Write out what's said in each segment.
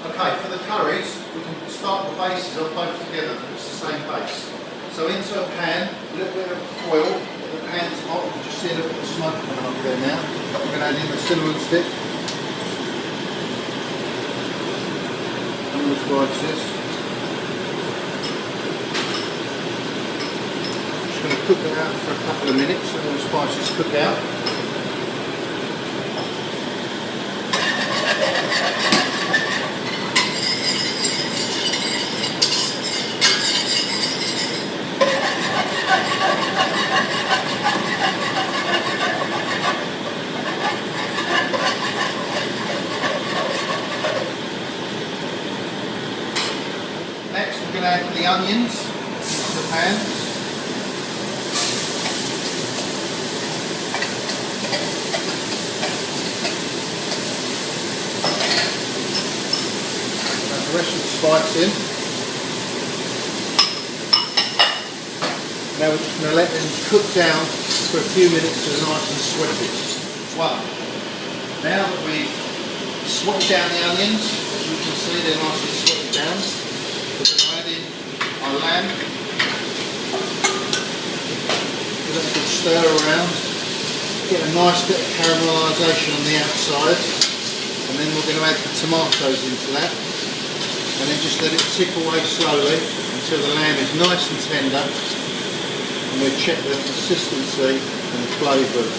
Okay, for the curries, we can start the bases off both together, it's the same base. So into a pan, a little bit of oil, the pan's hot, you can just see a little bit of smoke coming up there now. We're going to add in the cinnamon stick. And the spices. Just going to cook it out for a couple of minutes so the spices cook out. Next we're going to add the onions into the pan. Add the rest of the spice in. Now we're just going to let them cook down for a few minutes so they're nice and sweaty. Well, now that we've sweated down the onions, as you can see they're nice and sweated down. We're going to add in our lamb, give it a good stir around, get a nice bit of caramelisation on the outside, and then we're going to add the tomatoes into that, and then just let it tick away slowly until the lamb is nice and tender, and we'll check the consistency and the flavours.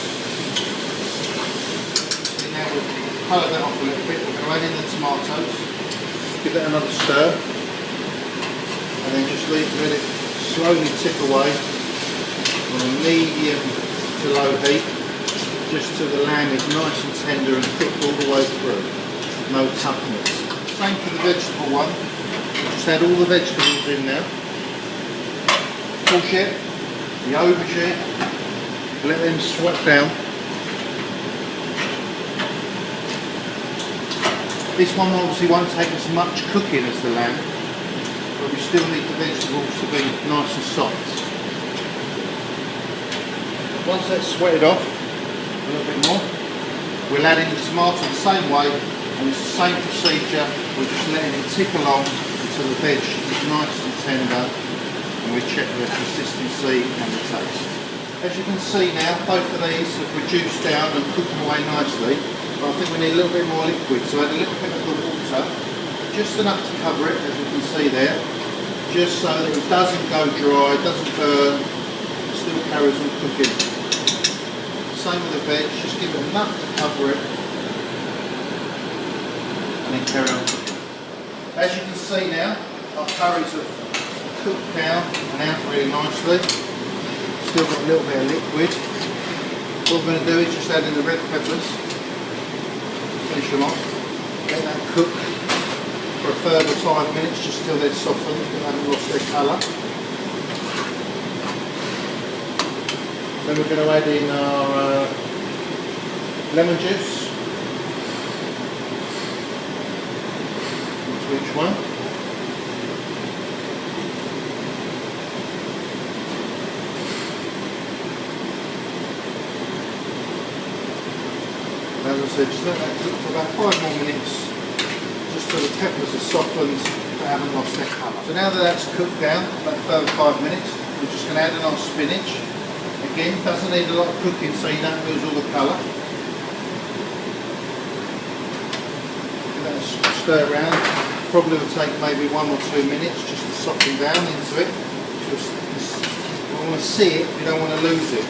Now we'll colour that off a little bit, we're going to add in the tomatoes, give it another stir. And then just let it slowly tick away on a medium to low heat, just till the lamb is nice and tender and cooked all the way through, no toughness. Same for the vegetable one, just add all the vegetables in now. Courgette, the aubergine, let them sweat down. This one obviously won't take as much cooking as the lamb, but we still need the vegetables to be nice and soft. Once that's sweated off a little bit more, we'll add in the tomato the same way, and it's the same procedure. We're just letting it tick along until the veg is nice and tender, and we check the consistency and the taste. As you can see now, both of these have reduced down and cooked away nicely, but I think we need a little bit more liquid, so add a little bit of the water. Just enough to cover it, as you can see there, just so that it doesn't go dry, doesn't burn, it still carries on cooking. Same with the veg, just give it enough to cover it, and then carry on cooking. As you can see now, our curries have cooked down and out really nicely. Still got a little bit of liquid. What we're going to do is just add in the red peppers, finish them off, let that cook for a further 5 minutes, just till they're softened and haven't lost their colour. Then we're going to add in our lemon juice into each one. And as I said, just let that cook for about 5 more minutes, just so the peppers are softened but haven't lost their colour. So now that that's cooked down, about a further 5 minutes, we're just going to add in our spinach. Again, doesn't need a lot of cooking so you don't lose all the colour. Let us stir around. Probably will take maybe 1 or 2 minutes just to soften down into it. Just, you want to see it, you don't want to lose it.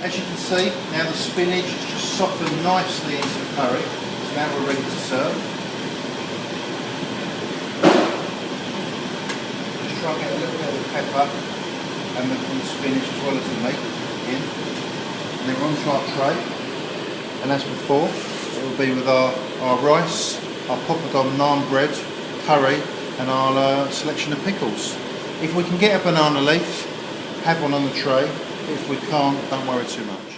As you can see, now the spinach has just softened nicely into the curry, so now we're ready to serve. Just try and get a little bit of the pepper and the spinach as well as the meat in. And then we're onto our tray, and as before, it will be with our rice, our poppadom naan bread, curry, and our selection of pickles. If we can get a banana leaf, have one on the tray. If we can't, don't worry too much.